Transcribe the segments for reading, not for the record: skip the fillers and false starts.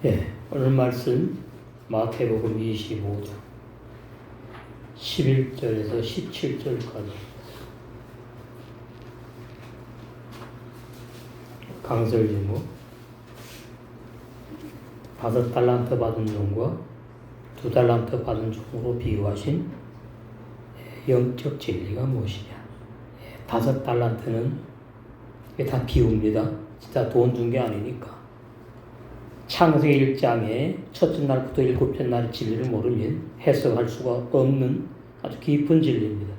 오늘 말씀 마태복음 25장 11절에서 17절까지 강설 제목 5달란트 받은 종과 2달란트 받은 종으로 비유하신 영적 진리가 무엇이냐. 5달란트는 이게 다 비유입니다. 진짜 돈 준 게 아니니까. 창세기 1장에 첫째 날부터 일곱째 날의 진리를 모르면 해석할 수가 없는 아주 깊은 진리입니다.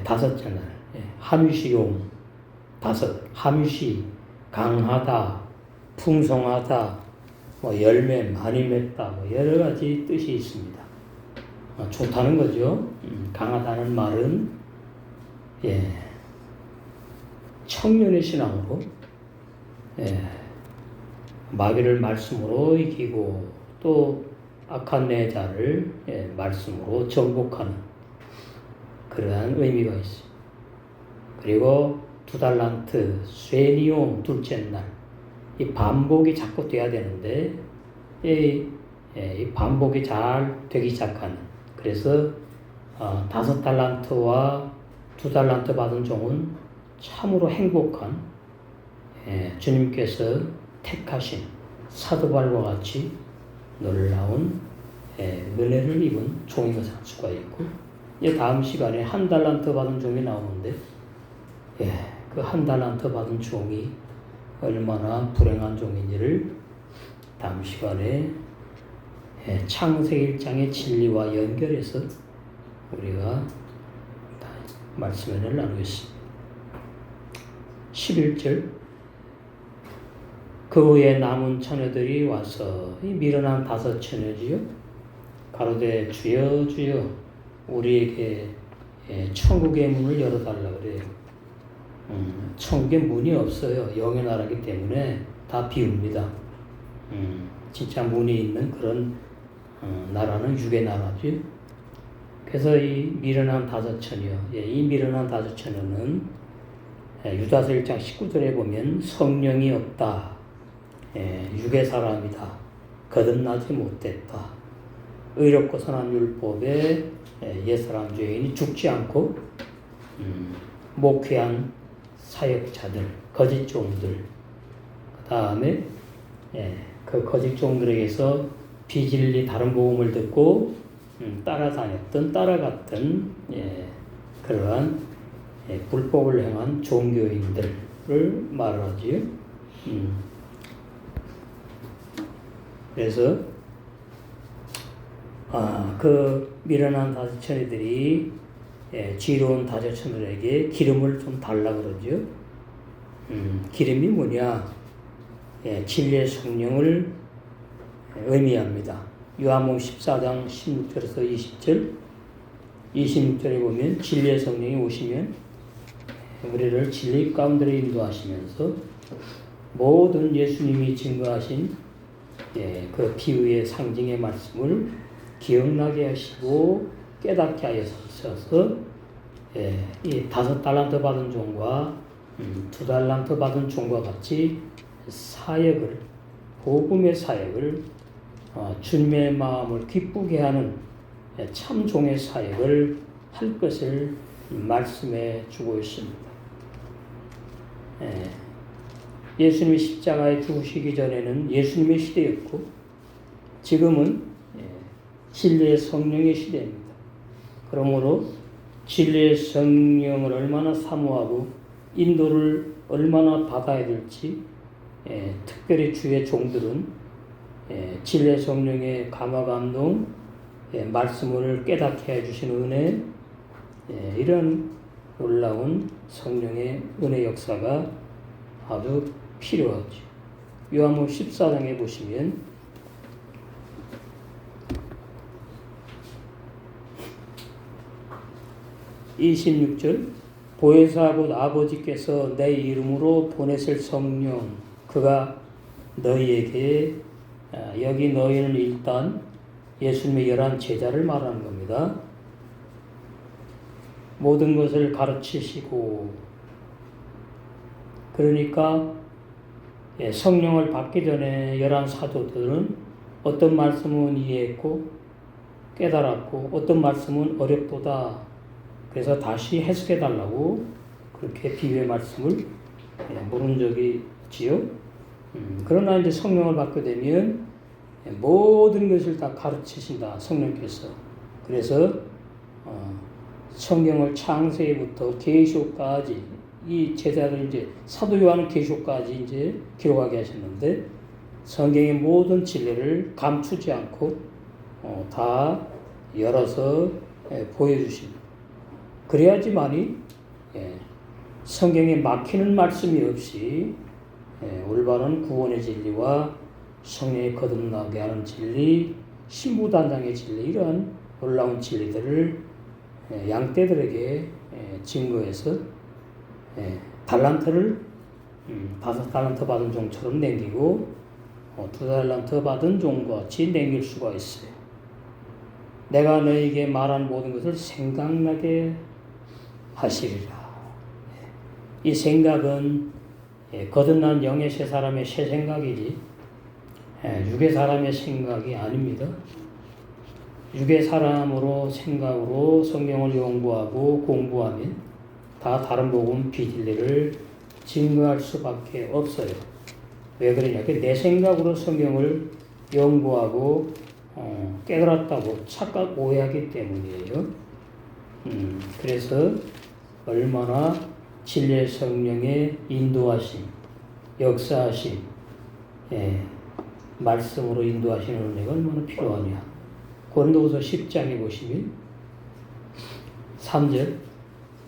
5째 날, 함유시용 5, 함유시 강하다, 풍성하다, 열매 많이 맺다, 여러 가지 뜻이 있습니다. 좋다는 거죠. 강하다는 말은 청년의 신앙으로 마귀를 말씀으로 이기고 또 악한 내 자를 말씀으로 정복하는 그러한 의미가 있습니다. 그리고 2달란트, 쇠니용 둘째 날, 이 반복이 자꾸 돼야 되는데 이 반복이 잘 되기 시작하는. 그래서 5달란트와 2달란트 받은 종은 참으로 행복한 주님께서 택하신 사도발과 같이 놀라운 은혜를 입은 종이 살 수가 있고, 다음 시간에 1달란트 받은 종이 나오는데 그 1달란트 받은 종이 얼마나 불행한 종인지를 다음 시간에 창세기 1장의 진리와 연결해서 우리가 말씀을 나누겠습니다. 11절 그 후에 남은 처녀들이 와서 미련한 5 처녀지요 가로되 주여 주여 우리에게 천국의 문을 열어달라 그래요. 천국의 문이 없어요. 영의 나라이기 때문에 다 비웁니다. 진짜 문이 있는 그런 나라는 육의 나라죠. 그래서 이 미련한 5 처녀, 이 미련한 5 처녀는 유다서 1장 19절에 보면 성령이 없다, 육의 사람이다, 거듭나지 못했다, 의롭고 선한 율법에 옛사람 죄인이 죽지 않고 목회한 사역자들, 거짓 종들, 그 다음에 그 거짓 종들에게서 비진리 다른 복음을 듣고 따라갔던 그러한 불법을 행한 종교인들을 말하지요. 그래서 그 미련한 5 처녀들이 지혜로운 5 처녀들에게 기름을 좀 달라 그러죠. 기름이 뭐냐? 진리의 성령을 의미합니다. 요한복음 14장 16절에서 20절, 26절에 보면 진리의 성령이 오시면 우리를 진리 가운데로 인도하시면서 모든 예수님이 증거하신 그 비유의 상징의 말씀을 기억나게 하시고 깨닫게 하셔서 이 5달란트 받은 종과 2달란트 받은 종과 같이 사역을, 복음의 사역을, 주님의 마음을 기쁘게 하는 참 종의 사역을 할 것을 말씀해 주고 있습니다. 예수님이 십자가에 죽으시기 전에는 예수님의 시대였고 지금은 진리의 성령의 시대입니다. 그러므로 진리의 성령을 얼마나 사모하고 인도를 얼마나 받아야 될지, 특별히 주의 종들은 진리의 성령의 감화감동, 말씀을 깨닫게 해주시는 은혜, 이런 놀라운 성령의 은혜 역사가 아주 필요하죠. 요한복음 14장에 보시면 (26절) 보혜사 곧 아버지께서 내 이름으로 보내실 성령 그가 너희에게, 여기 너희는 일단 예수님의 11 제자를 말하는 겁니다. 모든 것을 가르치시고, 그러니까 성령을 받기 전에 11 사도들은 어떤 말씀은 이해했고 깨달았고 어떤 말씀은 어렵도다. 그래서 다시 해석해 달라고 그렇게 비유의 말씀을 물은 적이 있지요. 그러나 이제 성령을 받게 되면 모든 것을 다 가르치신다. 성령께서. 그래서 성경을 창세기부터 계시록까지 이 제자들 이제 사도 요한은 계시록까지 이제 기록하게 하셨는데 성경의 모든 진리를 감추지 않고 다 열어서 보여주십니다. 그래야지만이 성경에 막히는 말씀이 없이 올바른 구원의 진리와 성령이 거듭나게 하는 진리, 신부단장의 진리 이러한 놀라운 진리들을 양떼들에게 증거해서 달란트를 5달란트 받은 종처럼 남기고 2달란트 받은 종과 같이 남길 수가 있어요. 내가 너에게 말한 모든 것을 생각나게 하시리라. 이 생각은 거듭난 영의 새 사람의 새 생각이지 육의 사람의 생각이 아닙니다. 육의 사람으로 생각으로 성경을 연구하고 공부하면 다 다른 복음 비진리를 증거할 수밖에 없어요. 왜 그러냐? 내 생각으로 성경을 연구하고 깨달았다고 착각 오해하기 때문이에요. 그래서 얼마나 진리의 성령의 인도하심, 역사하심, 말씀으로 인도하시는 은혜가 얼마나 필요하냐. 고린도후서 10장에 보시면 3절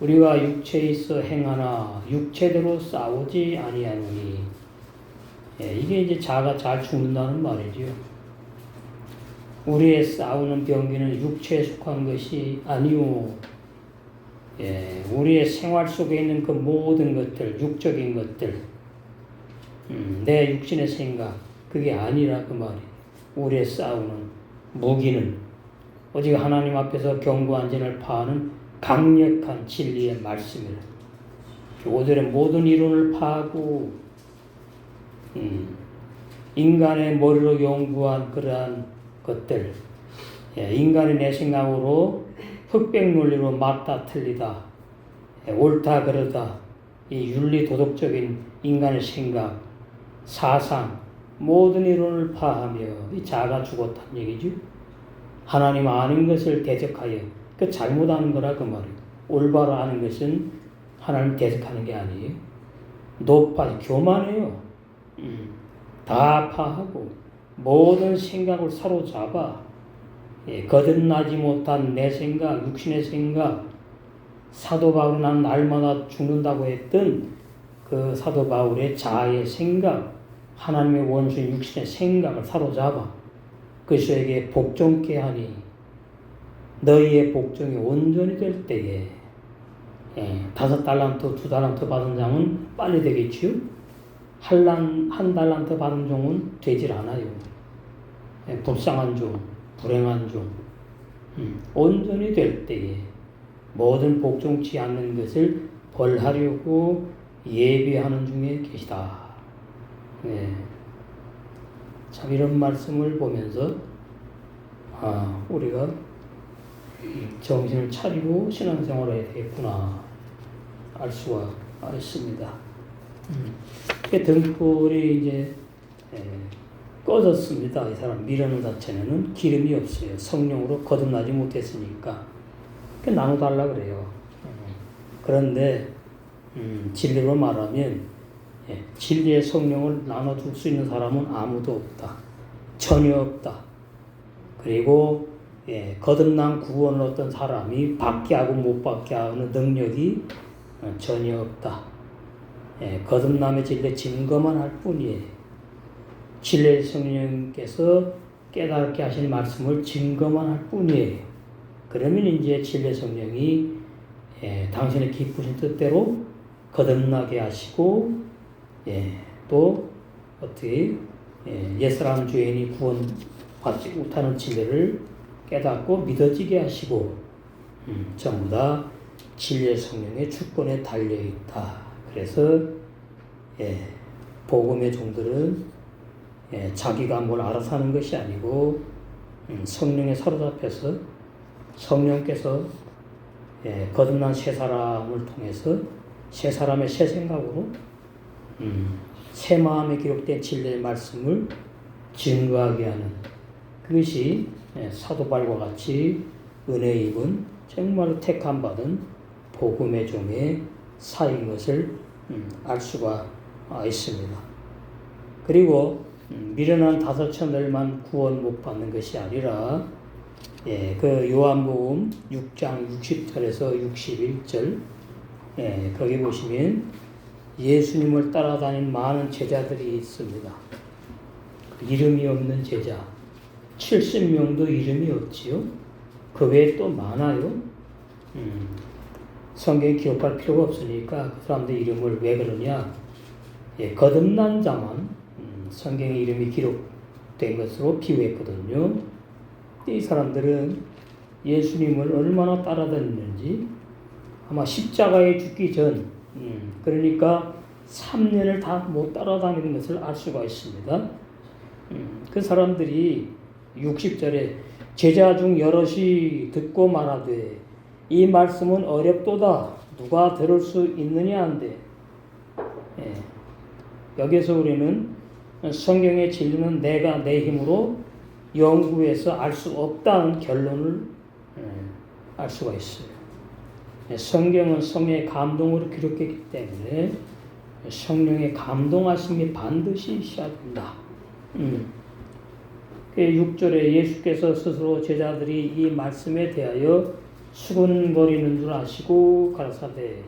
우리가 육체에 있어 행하나 육체대로 싸우지 아니하노니 이게 이제 자아가 잘 죽는다는 말이죠. 우리의 싸우는 병기는 육체에 속한 것이 아니오. 우리의 생활 속에 있는 그 모든 것들, 육적인 것들, 내 육신의 생각, 그게 아니라 그 말이에요. 우리의 싸우는 무기는 오직 하나님 앞에서 견고한 진을 파하는 강력한 진리의 말씀이라. 5절에 모든 이론을 파하고 인간의 머리로 연구한 그러한 것들, 인간의 내 생각으로 흑백 논리로 맞다 틀리다, 옳다 그러다, 이 윤리 도덕적인 인간의 생각, 사상, 모든 이론을 파하며 이 자아가 죽었다는 얘기죠. 하나님 아는 것을 대적하여 그 잘못하는 거라 그 말이에요. 올바로 아는 것은 하나님 대적하는 게 아니에요. 높아 교만해요. 다 파하고 모든 생각을 사로잡아 거듭나지 못한 내 생각, 육신의 생각, 사도 바울은 난 날마다 죽는다고 했던 그 사도 바울의 자아의 생각, 하나님의 원수인 육신의 생각을 사로잡아 그리스도에게 복종케 하니 너희의 복종이 온전히 될 때에 5달란트, 2달란트 받은 장은 빨리 되겠지요. 한 달란트 받은 종은 되질 않아요. 불쌍한 종, 불행한 종, 온전히 될 때에 모든 복종치 않는 것을 벌하려고 예비하는 중에 계시다. 참 이런 말씀을 보면서 우리가 정신을 차리고 신앙생활을 해야 되겠구나 알 수가 있습니다. 등불이 이제 꺼졌습니다. 이 사람 미라는 자체는 기름이 없어요. 성령으로 거듭나지 못했으니까 나눠달라 그래요. 그런데 진리로 말하면 진리의 성령을 나눠줄 수 있는 사람은 아무도 없다. 전혀 없다. 그리고 거듭난 구원을 얻던 사람이 받게 하고 못 받게 하는 능력이 전혀 없다. 거듭남의 진리 증거만 할 뿐이에요. 진리의 성령께서 깨닫게 하신 말씀을 증거만 할 뿐이에요. 그러면 이제 진리의 성령이 당신의 기쁘신 뜻대로 거듭나게 하시고 또 어떻게 옛사람 죄인이 구원받지 못하는 진리를 깨닫고 믿어지게 하시고 전부 다 진리의 성령의 주권에 달려있다. 그래서 복음의 종들은 자기가 뭘 알아서 하는 것이 아니고 성령에 사로잡혀서 성령께서 거듭난 새 사람을 통해서 새 사람의 새 생각으로 새 마음에 기록된 진리의 말씀을 증거하게 하는 그것이 사도 바울과 같이 은혜 입은 정말 택함 받은 복음의 종의 사인 것을 알 수가 있습니다. 그리고 미련한 5천들만 구원 못 받는 것이 아니라 그 요한복음 6장 60절에서 61절 거기 보시면 예수님을 따라다닌 많은 제자들이 있습니다. 이름이 없는 제자 70명도 이름이 없지요. 그 외에 또 많아요. 성경에 기록할 필요가 없으니까 그 사람들 이름을 왜 그러냐. 거듭난 자만 성경에 이름이 기록된 것으로 비유했거든요. 이 사람들은 예수님을 얼마나 따라다녔는지 아마 십자가에 죽기 전 그러니까 3년을 다 못 따라다니는 것을 알 수가 있습니다. 그 사람들이 60절에 제자 중 여럿이 듣고 말하되 이 말씀은 어렵도다 누가 들을 수 있느냐 한데 여기서 우리는 성경의 진리는 내가 내 힘으로 연구해서 알 수 없다는 결론을 알 수가 있어요. 성경은 성령의 감동으로 기록했기 때문에 성령의 감동하심이 반드시 있어야 된다. 6절에 예수께서 스스로 제자들이 이 말씀에 대하여 수군거리는 줄 아시고 가라사대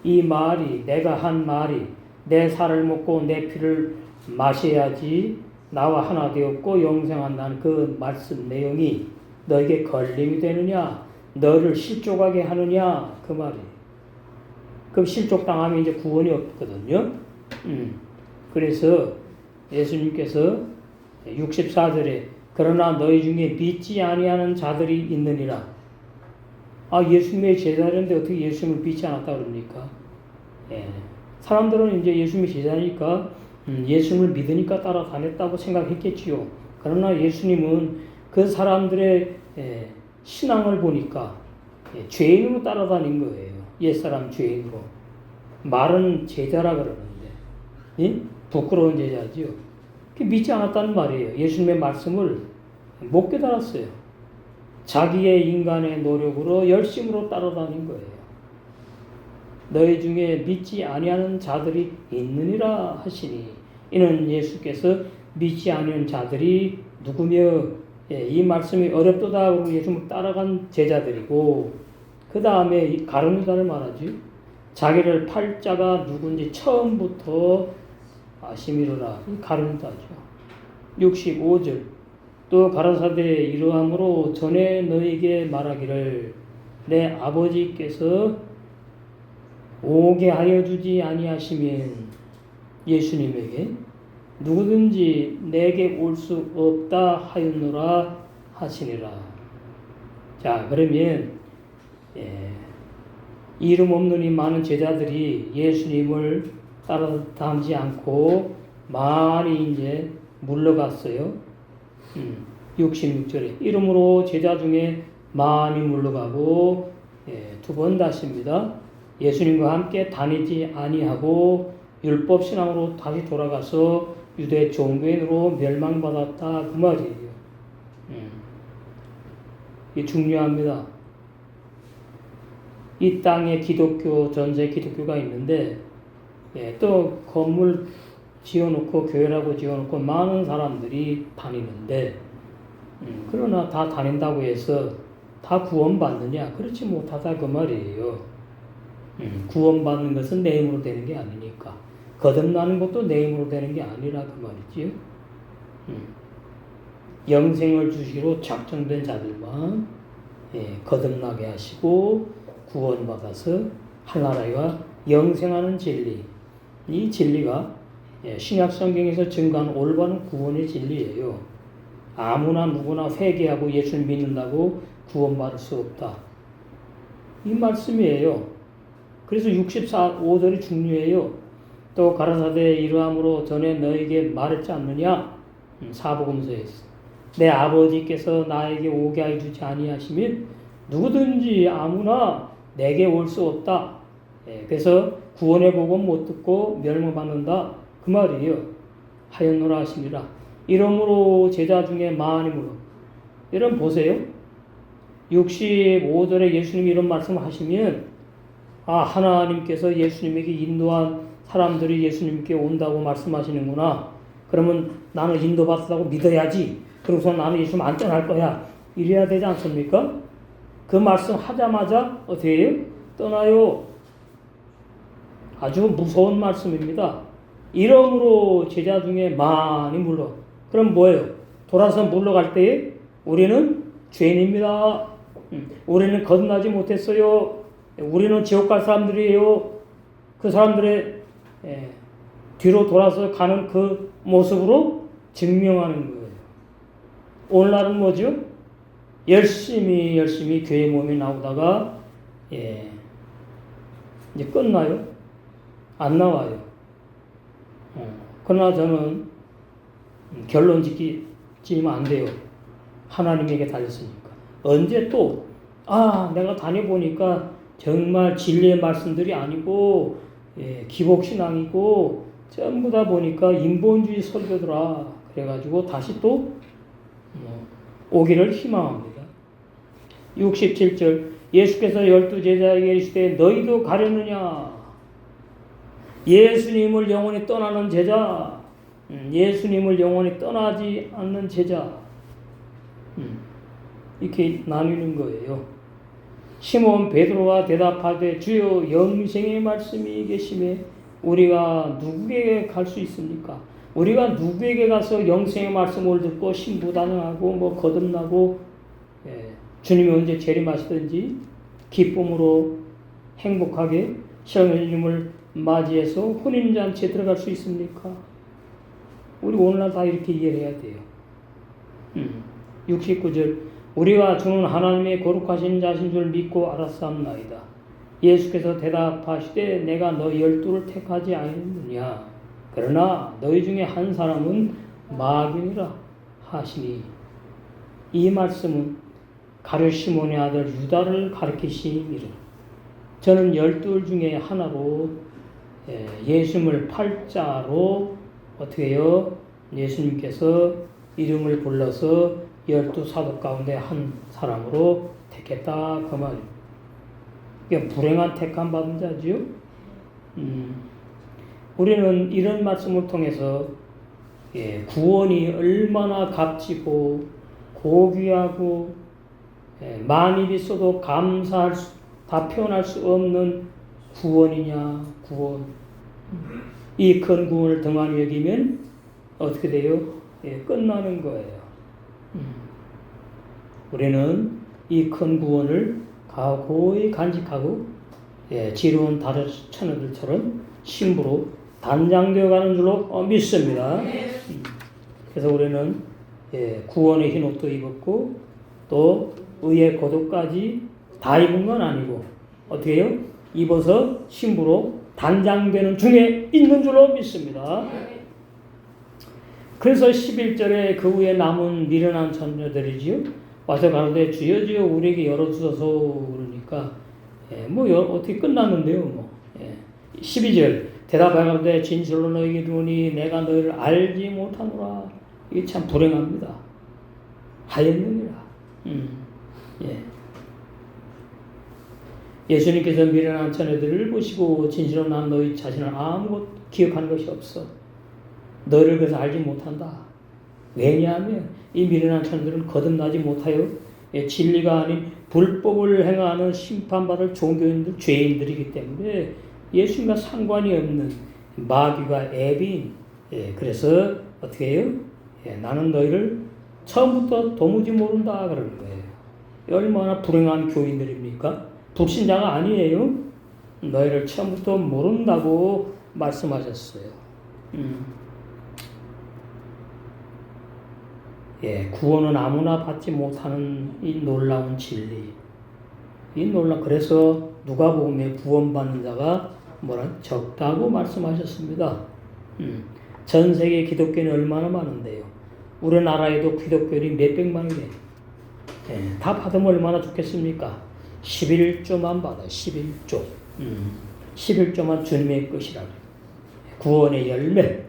이 말이 내가 한 말이 내 살을 먹고 내 피를 마셔야지 나와 하나 되었고 영생한다는 그 말씀 내용이 너에게 걸림이 되느냐 너를 실족하게 하느냐 그 말이 그럼 실족당하면 이제 구원이 없거든요. 그래서 예수님께서 64절에 그러나 너희 중에 믿지 아니하는 자들이 있느니라. 예수님의 제자인데 어떻게 예수님을 믿지 않았다 그럽니까? 사람들은 이제 예수님의 제자니까 예수님을 믿으니까 따라다녔다고 생각했겠지요. 그러나 예수님은 그 사람들의 신앙을 보니까 죄인으로 따라다닌 거예요. 옛사람 죄인으로. 말은 제자라 그러는데 부끄러운 제자지요. 믿지 않았다는 말이에요. 예수님의 말씀을 못 깨달았어요. 자기의 인간의 노력으로 열심으로 따라다닌 거예요. 너희 중에 믿지 아니하는 자들이 있느니라 하시니 이는 예수께서 믿지 아니하는 자들이 누구며 이 말씀이 어렵도다 하고 예수님을 따라간 제자들이고 그 다음에 가룟 유다를 말하지. 자기를 팔 자가 누군지 처음부터 아심이로라. 이 가룟 유다죠. 65절 또 가라사대 이러함으로 전에 너에게 말하기를 내 아버지께서 오게 하여 주지 아니하시면 예수님에게 누구든지 내게 올 수 없다 하였노라 하시니라. 자 그러면 이름 없는 이 많은 제자들이 예수님을 따라다니지 않고 많이 이제 물러갔어요. 66절에 이름으로 제자 중에 많이 물러가고 두 번 다십니다. 예수님과 함께 다니지 아니하고 율법 신앙으로 다시 돌아가서 유대 종교인으로 멸망받았다 그 말이에요. 이게 중요합니다. 이 땅에 기독교 전세 기독교가 있는데 또 건물 지어놓고 교회라고 지어놓고 많은 사람들이 다니는데 그러나 다 다닌다고 해서 다 구원받느냐? 그렇지 못하다 그 말이에요. 구원받는 것은 내 힘으로 되는 게 아니니까. 거듭나는 것도 내 힘으로 되는 게 아니라 그 말이지요. 영생을 주시기로 작정된 자들만 거듭나게 하시고 구원받아서 하나라와 영생하는 진리. 이 진리가 신약 성경에서 증거하는 올바른 구원의 진리예요. 아무나 누구나 회개하고 예수를 믿는다고 구원받을 수 없다. 이 말씀이에요. 그래서 64, 5절이 중요해요. 또 가라사대 이러함으로 전에 너에게 말했지 않느냐? 사복음서에 있어. 내 아버지께서 나에게 오게 하여 주지 아니하시면 누구든지 아무나 내게 올 수 없다. 그래서 구원의 복음 못 듣고 멸망받는다. 그 말이에요. 하였노라 하십니다. 이러므로 제자 중에 많이 물어. 여러분 보세요. 65절에 예수님이 이런 말씀을 하시면 하나님께서 예수님에게 인도한 사람들이 예수님께 온다고 말씀하시는구나. 그러면 나는 인도받았다고 믿어야지. 그러고서 나는 예수님 안 떠날 거야. 이래야 되지 않습니까? 그 말씀 하자마자 어떻게 해요? 떠나요. 아주 무서운 말씀입니다. 이러므로 제자 중에 많이 물러. 그럼 뭐예요? 돌아서 물러갈 때에 우리는 죄인입니다. 우리는 거듭나지 못했어요. 우리는 지옥 갈 사람들이에요. 그 사람들의 뒤로 돌아서 가는 그 모습으로 증명하는 거예요. 오늘날은 뭐죠? 열심히 교회 몸에 나오다가 이제 끝나요? 안 나와요. 그러나 저는 결론 지키면 안 돼요. 하나님에게 달렸으니까. 언제 또 내가 다녀보니까 정말 진리의 말씀들이 아니고 기복신앙이고 전부 다 보니까 인본주의 설교더라. 그래가지고 다시 또 오기를 희망합니다. 67절 예수께서 12제자에게 이르시되 너희도 가려느냐. 예수님을 영원히 떠나는 제자, 예수님을 영원히 떠나지 않는 제자, 이렇게 나뉘는 거예요. 시몬 베드로가 대답하되 주여 영생의 말씀이 계심에 우리가 누구에게 갈 수 있습니까? 우리가 누구에게 가서 영생의 말씀을 듣고 신부단응하고 거듭나고 주님이 언제 재림하시든지 기쁨으로 행복하게 성령님을 맞이해서 혼인잔치에 들어갈 수 있습니까? 우리 오늘날 다 이렇게 이해를 해야 돼요. 69절 우리가 주는 하나님의 거룩하신 자신 줄 믿고 알았사옵나이다. 예수께서 대답하시되 내가 너 12를 택하지 않느냐. 그러나 너희 중에 한 사람은 마귀니라 하시니. 이 말씀은 가룟 시몬의 아들 유다를 가리키시니라. 저는 12 중에 하나로 예수님을 팔자로 어떻게 해요? 예수님께서 이름을 불러서 12사도 가운데 한 사람으로 택했다 그 말이에요. 이게 불행한 택함 받은 자지요. 우리는 이런 말씀을 통해서 구원이 얼마나 값지고 고귀하고 많이 있어도 다 표현할 수 없는 구원이냐. 구원. 이 큰 구원을 등한히 여기면 어떻게 돼요? 끝나는 거예요. 우리는 이 큰 구원을 고이 간직하고 지루한 다른 처녀들처럼 신부로 단장되어 가는 줄로 믿습니다. 그래서 우리는 구원의 흰 옷도 입었고 또 의의 겉옷까지 다 입은 건 아니고 어떻게 해요? 입어서 신부로 단장되는 중에 있는 줄로 믿습니다. 그래서 11절에 그 후에 남은 미련한 처녀들이지요. 와서 가로되 주여 주여 우리에게 열어주소서 그러니까 어떻게 끝났는데요. 12절 대답하되 진실로 너에게 이르노니 내가 너희를 알지 못하노라. 이게 참 불행합니다. 하였느니라. 예수님께서 미련한 처녀들을 보시고 진실로 난 너희 자신을 아무것도 기억하는 것이 없어. 너를 그래서 알지 못한다. 왜냐하면 이 미련한 처녀들은 거듭나지 못하여 진리가 아닌 불법을 행하는 심판받을 종교인들, 죄인들이기 때문에 예수님과 상관이 없는 마귀가 애비인. 그래서 어떻게 해요? 나는 너희를 처음부터 도무지 모른다 그러는 거예요. 얼마나 불행한 교인들입니까? 불신자가 아니에요. 너희를 처음부터 모른다고 말씀하셨어요. 구원은 아무나 받지 못하는 이 놀라운 진리. 그래서 누가복음에 구원받는 자가 적다고 말씀하셨습니다. 전 세계 기독교는 얼마나 많은데요. 우리나라에도 기독교인이 몇백만이네. 다 받으면 얼마나 좋겠습니까? 11조만 받아. 11조. 11조만 주님의 것이라고. 구원의 열매.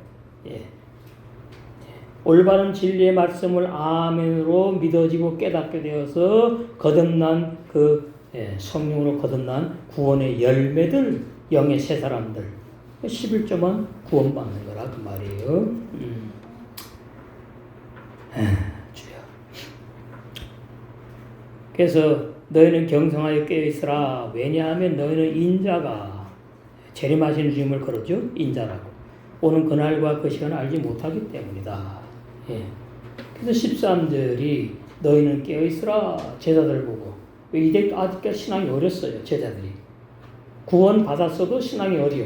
올바른 진리의 말씀을 아멘으로 믿어지고 깨닫게 되어서 거듭난 성령으로 거듭난 구원의 열매들, 영의 새 사람들 11조만 구원받는 거라 그 말이에요. 주여. 그래서 너희는 경성하여 깨어있으라. 왜냐하면 너희는 인자가 재림하시는 주님을 걸었죠. 인자라고. 오는 그날과 그 시간을 알지 못하기 때문이다. 그래서 13절이 너희는 깨어있으라. 제자들 보고. 이제 아직까지 신앙이 어렸어요. 제자들이. 구원 받았어도 신앙이 어려.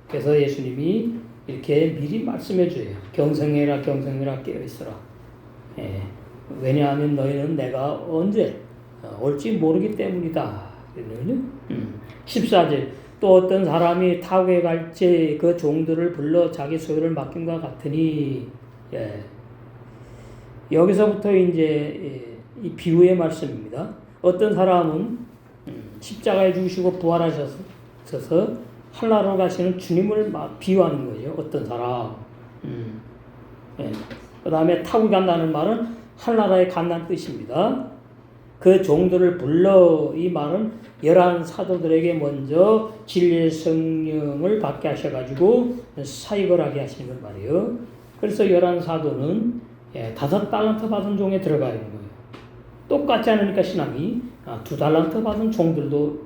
그래서 예수님이 이렇게 미리 말씀해 줘요. 경성해라 경성해라 깨어있으라. 왜냐하면 너희는 내가 언제 올지 모르기 때문이다. 14절 또 어떤 사람이 타국에 갈지 그 종들을 불러 자기 소유를 맡김과 같으니 여기서부터 이제 이 비유의 말씀입니다. 어떤 사람은 십자가에 죽으시고 부활하셔서 한나라로 가시는 주님을 비유하는 거예요. 어떤 사람. 그 다음에 타고 간다는 말은 한나라에 간다는 뜻입니다. 그 종들을 불러 이 말은 11 사도들에게 먼저 진리의 성령을 받게 하셔가지고 사역을 하게 하시는 걸 말이에요. 그래서 11 사도는 5달란트 받은 종에 들어가 있는 거예요. 똑같지 않으니까 신앙이 2달란트 받은 종들도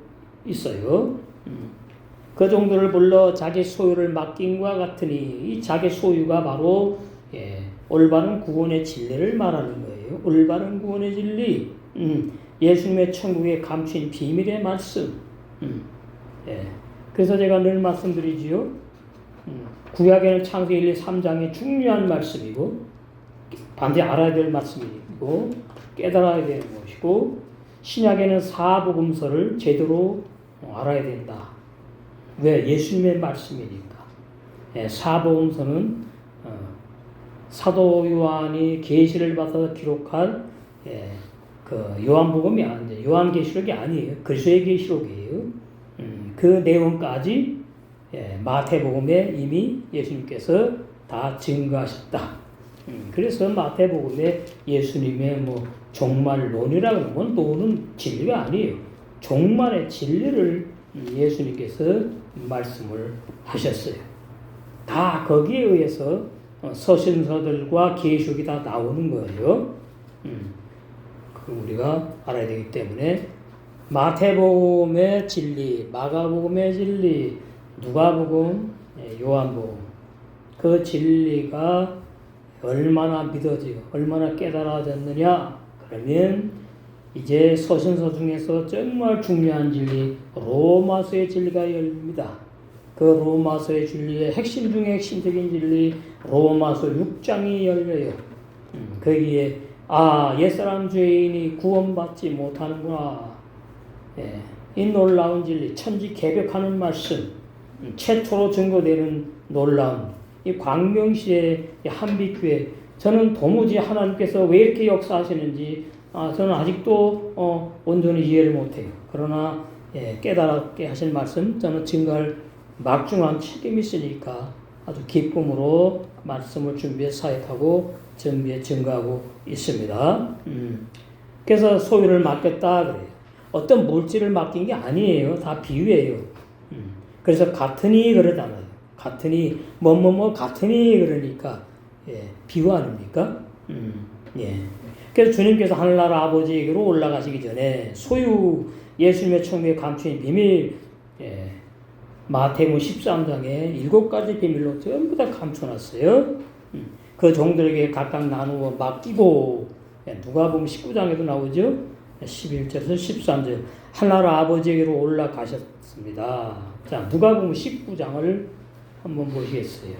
있어요. 그 종들을 불러 자기 소유를 맡김과 같으니 이 자기 소유가 바로 올바른 구원의 진리를 말하는 거예요. 올바른 구원의 진리, 예수님의 천국에 감추인 비밀의 말씀. 그래서 제가 늘 말씀드리지요. 구약에는 창세기 1, 2, 3장이 중요한 말씀이고 반드시 알아야 될 말씀이고 깨달아야 되는 것이고 신약에는 사복음서를 제대로 알아야 된다. 왜? 예수님의 말씀이니까. 사복음서는 사도 요한이 계시를 받아서 기록한 그 요한복음이 아니에요. 요한계시록이 아니에요. 그리스도의 계시록이에요. 그 내용까지 마태복음에 이미 예수님께서 다 증거하셨다. 그래서 마태복음에 예수님의 종말론이라고 하는 건 노는 진리가 아니에요. 종말의 진리를 예수님께서 말씀을 하셨어요. 다 거기에 의해서 서신서들과 계시록이 다 나오는 거예요. 우리가 알아야 되기 때문에 마태복음의 진리, 마가복음의 진리, 누가복음, 요한복음 그 진리가 얼마나 믿어지고 얼마나 깨달아졌느냐 그러면 이제 서신서 중에서 정말 중요한 진리 로마서의 진리가 열립니다. 그 로마서의 진리의 핵심 중에 핵심적인 진리 로마서 6장이 열려요. 거기에 옛사람 죄인이 구원받지 못하는구나. 이 놀라운 진리 천지 개벽하는 말씀 최초로 증거되는 놀라운 이 광명시의 한빛교회 저는 도무지 하나님께서 왜 이렇게 역사하시는지 저는 아직도 온전히 이해를 못해요. 그러나 깨달게 하신 말씀 저는 증거할 막중한 책임이 있으니까 아주 기쁨으로 말씀을 준비해 사역하고 준비해 증거하고 있습니다. 그래서 소유를 맡겼다 그래요. 어떤 물질을 맡긴 게 아니에요. 다 비유예요. 그래서 같으니 그러잖아요. 같으니 같으니 그러니까 비유 아닙니까? 그래서 주님께서 하늘나라 아버지에게로 올라가시기 전에 소유 예수님의 천국에 감추인 비밀 마태복음 13장에 7가지 비밀로 전부 다 감춰놨어요. 그 종들에게 각각 나누어 맡기고 누가복음 19장에도 나오죠. 11절에서 13절 하늘나라 아버지에게로 올라가셨습니다. 자, 누가복음 19장을 한번 보시겠어요.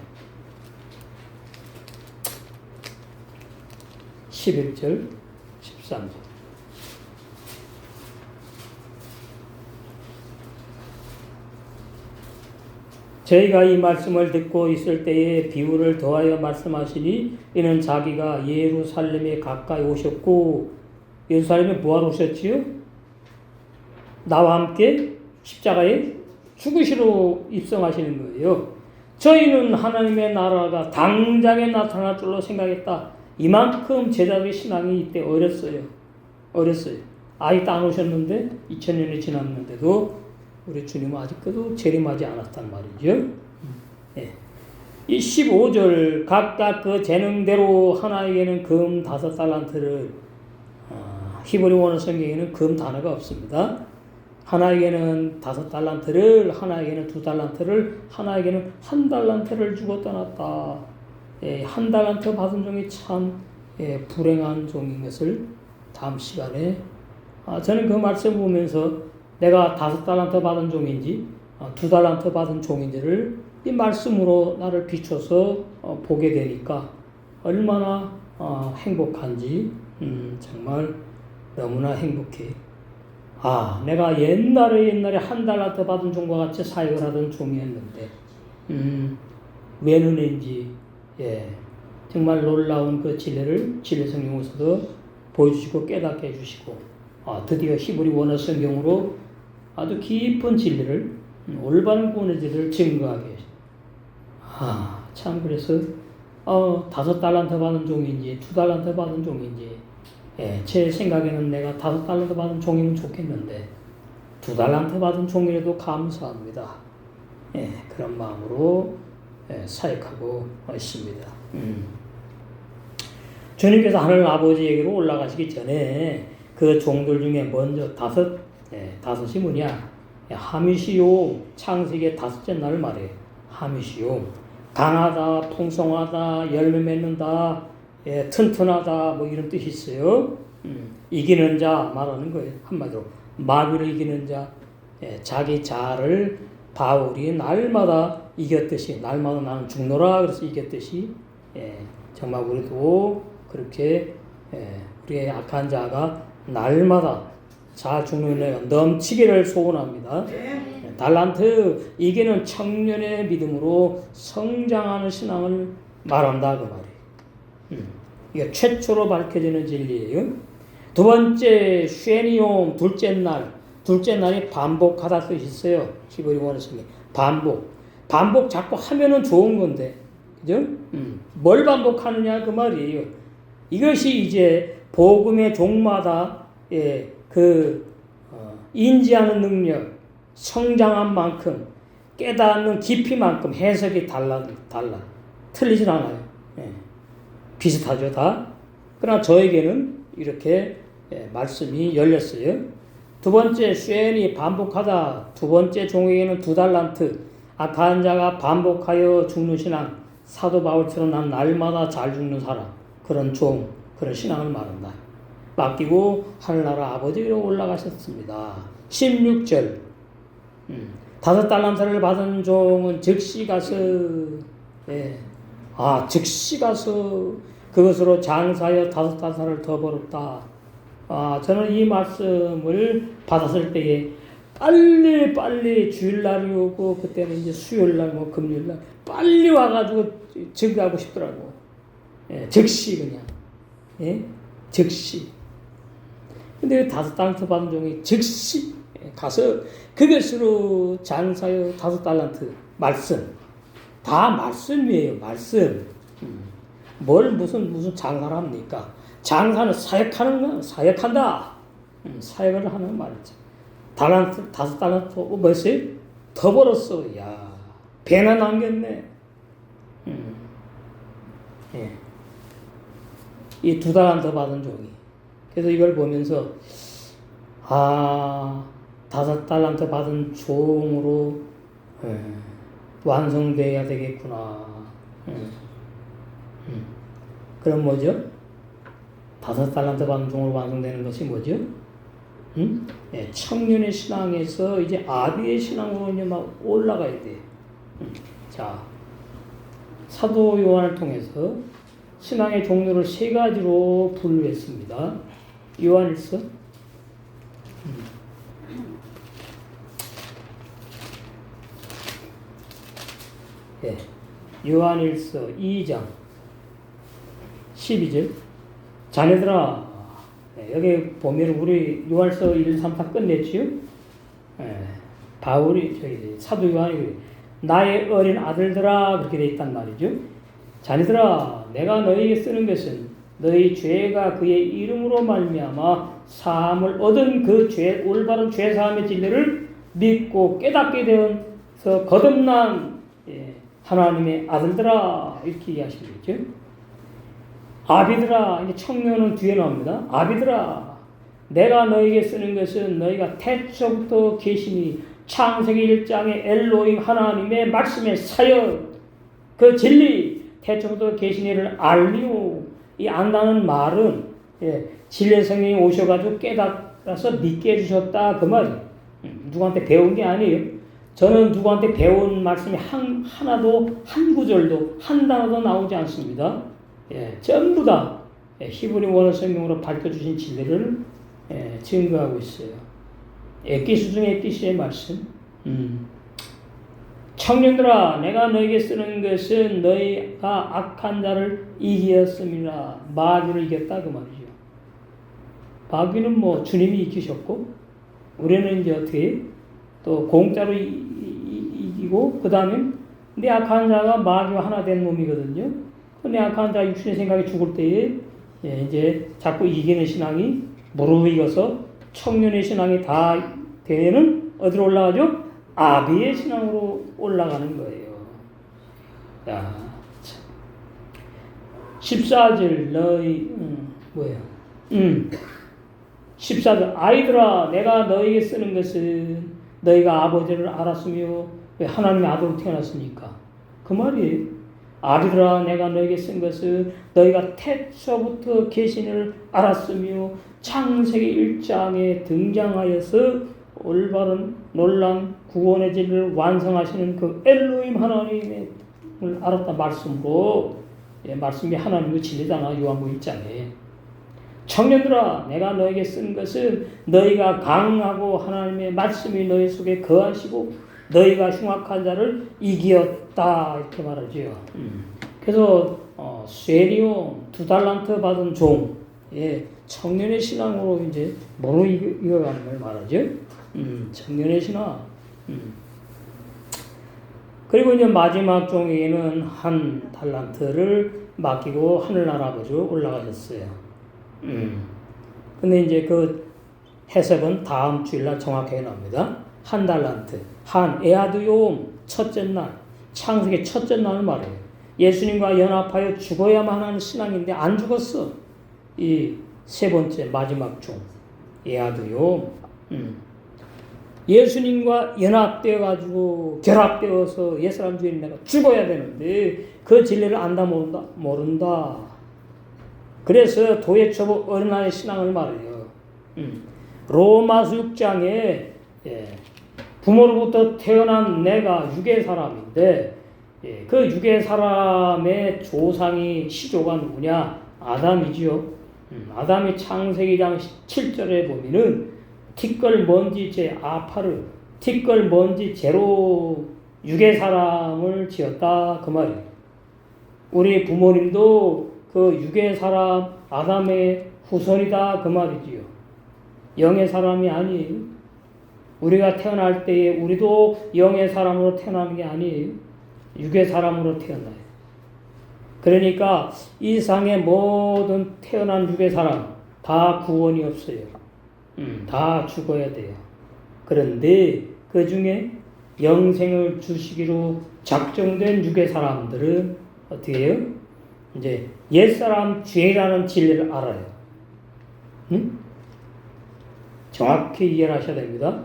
11절, 13절. 저희가 이 말씀을 듣고 있을 때에 비유를 더하여 말씀하시니 이는 자기가 예루살렘에 가까이 오셨고 예루살렘에 뭐하러 오셨지요? 나와 함께 십자가에 죽으시러 입성하시는 거예요. 저희는 하나님의 나라가 당장에 나타날 줄로 생각했다. 이만큼 제자들의 신앙이 이때 어렸어요. 아직도 안 오셨는데 2000년이 지났는데도 우리 주님은 아직도 재림하지 않았단 말이죠. 예. 이 15절 각각 그 재능대로 하나에게는 금 5달란트를 히브리 원어 성경에는 금 단어가 없습니다. 하나에게는 5달란트를, 하나에게는 2달란트를, 하나에게는 1달란트를 주고 떠났다. 예, 1달란트 받은 종이 참 불행한 종인 것을 다음 시간에 저는 그 말씀 보면서 내가 5달란트 받은 종인지 2달란트 받은 종인지를 이 말씀으로 나를 비춰서 보게 되니까 얼마나 행복한지 정말 너무나 행복해. 내가 옛날에 1달란트 받은 종과 같이 사역을 하던 종이었는데 왜 은혜인지 정말 놀라운 그 진리를 진리 성경에서도 보여주시고 깨닫게 해주시고 드디어 히브리 원어 성경으로 아주 깊은 진리를 올바른 구원의 진리를 증거하게 참 그래서 5달란트 받은 종인지 2달란트 받은 종인지 제 생각에는 내가 5달란트 받은 종이면 좋겠는데 2달란트 받은 종이라도 감사합니다. 그런 마음으로 사역하고 있습니다. 주님께서 하늘 아버지에게로 올라가시기 전에 그 종들 중에 먼저 다섯이 뭐냐? 하미시요, 창세기의 5째 날 말이에요. 하미시요, 강하다, 풍성하다, 열매 맺는다, 튼튼하다, 뭐 이런 뜻이 있어요. 이기는 자 말하는 거예요. 한마디로 마귀를 이기는 자, 자기 자아를 바울이 날마다 이겼듯이, 날마다 나는 죽노라 그래서 이겼듯이, 정말 우리도 그렇게 우리의 악한 자가 날마다 자 죽는 애 넘치기를 소원합니다. 달란트 이기는 청년의 믿음으로 성장하는 신앙을 말한다 그 말이에요. 이게 최초로 밝혀지는 진리예요. 두 번째 쉐니옴 둘째 날이 반복하다 뜻이 있어요. 히브리 원어성에 반복 자꾸 하면은 좋은 건데 그죠? 뭘 반복하느냐 그 말이에요. 이것이 이제 복음의 종마다 인지하는 능력, 성장한 만큼, 깨닫는 깊이만큼 해석이 달라. 틀리진 않아요. 비슷하죠, 다. 그러나 저에게는 이렇게 말씀이 열렸어요. 두 번째, 쉐니 반복하다. 두 번째 종에게는 2달란트. 악한 자가 반복하여 죽는 신앙. 사도 바울처럼 난 날마다 잘 죽는 사람. 그런 종, 그런 신앙을 말한다. 맡기고 하늘나라 아버지로 올라가셨습니다. 16절 5달란트를 받은 종은 즉시 가서 즉시 가서 그것으로 장사하여 5달란트를 더 벌었다. 저는 이 말씀을 받았을 때에 빨리 주일날이 오고 그때는 이제 수요일날 뭐 금요일날 빨리 와가지고 증거하고 싶더라고. 즉시 그냥 즉시. 근데 5달란트 받은 종이 즉시 가서 그것으로 장사하여 5달란트 말씀 다 말씀이에요. 말씀. 뭘 무슨 장사를 합니까? 장사는 사역한다. 사역을 하는 말이죠. 5달란트 뭐였어요? 더 벌었어. 야, 배나 남겼네. 이 2달란트 받은 종이. 그래서 이걸 보면서 5달란트 받은 종으로 완성돼야 되겠구나. 그럼 뭐죠? 5달란트 받은 종으로 완성되는 것이 뭐죠? 청년의 신앙에서 이제 아비의 신앙으로 이제 막 올라가야 돼. 자, 사도 요한을 통해서 신앙의 종류를 3가지로 분류했습니다. 요한일서 요한일서 2장 12절. 자네들아, 여기 보면 우리 요한일서 1, 3, 4 끝냈지요? 바울이, 사도 요한이 나의 어린 아들들아 그렇게 돼 있단 말이죠. 자네들아, 내가 너희에게 쓰는 것은 너희 죄가 그의 이름으로 말미암아 사함을 얻은 그 죄, 올바른 죄 사함의 진리를 믿고 깨닫게 되어서 거듭난 하나님의 아들들아 이렇게 이야기하시겠죠. 아비들아, 이제 청년은 뒤에 나옵니다. 아비들아, 내가 너에게 쓰는 것은 너희가 태초부터 계시니 창세기 1장의 엘로힘 하나님의 말씀의 사역, 그 진리, 태초부터 계신 이를 알리오. 이 안다는 말은 진리의 성령이 오셔가지고 깨달아서 믿게 해주셨다 그 말이에요. 누구한테 배운 게 아니에요. 저는 누구한테 배운 말씀이 하나도 한 구절도 한 단어도 나오지 않습니다. 전부 다 히브리 원어 성경으로 밝혀주신 진리를 증거하고 있어요. 엑기스 중에 엑기스의 말씀. 청년들아, 내가 너에게 쓰는 것은 너희가 악한 자를 이기었음이라. 마귀를 이겼다 그 말이죠. 마귀는 뭐 주님이 이기셨고 우리는 이제 어떻게 또 공짜로 이기고 그 다음에 내 악한 자가 마귀와 하나 된 놈이거든요. 내 악한 자 육신의 생각이 죽을 때에 이제 자꾸 이기는 신앙이 무르익어서 청년의 신앙이 다 되는 어디로 올라가죠? 아비의 신앙으로 올라가는 거예요. 야, 14절 너희 14절 아이들아, 내가 너희에게 쓰는 것은 너희가 아버지를 알았으며 왜 하나님의 아들로 태어났으니까 그 말이에요. 아비들아, 내가 너에게 쓴 것은 너희가 태초부터 계신을 알았으며 창세기 1장에 등장하여서 올바른 놀란 구원의 진리를 완성하시는 그 엘로힘 하나님을 알았다 말씀으로, 말씀이 하나님의 진리잖아. 요한복음 1장에. 청년들아, 내가 너에게 쓴 것은 너희가 강하고 하나님의 말씀이 너희 속에 거하시고 너희가 흉악한 자를 이기었다 이렇게 말하죠. 그래서 쇠리온 2달란트 받은 종, 청년의 신앙으로 이제 뭐로 이어가는 걸 말하죠. 청년의 신앙. 그리고 이제 마지막 종에게는 1달란트를 맡기고 하늘나라 아버지로 올라가셨어요. 근데 이제 그 해석은 다음 주일날 정확하게 나옵니다. 1달란트, 에아드요 첫째 날, 창세기 첫째 날을 말해요. 예수님과 연합하여 죽어야만 하는 신앙인데 안 죽었어. 이 세 번째 마지막 종, 에아드요. 예수님과 연합되어 가지고 결합되어서 옛사람 주인 내가 죽어야 되는데 그 진리를 안다 모른다. 그래서 도예초보 어린아이 신앙을 말해요. 로마서 6장에 부모로부터 태어난 내가 육의 사람인데 그 육의 사람의 조상이 시조가 누구냐? 아담이지요. 아담이 창세기장 7절에 보면은 티끌 먼지 제 아파르, 티끌 먼지 제로 육의 사람을 지었다 그 말이에요. 우리 부모님도 그 육의 사람 아담의 후손이다 그 말이지요. 영의 사람이 아니에요. 우리가 태어날 때에 우리도 영의 사람으로 태어나는 게 아니에요. 육의 사람으로 태어나요. 그러니까 이 세상의 모든 태어난 육의 사람 다 구원이 없어요. 다 죽어야 돼요. 그런데 그 중에 영생을 주시기로 작정된 육의 사람들은 어떻게 해요? 이제 옛사람 죄라는 진리를 알아요. 정확히 이해를 하셔야 됩니다.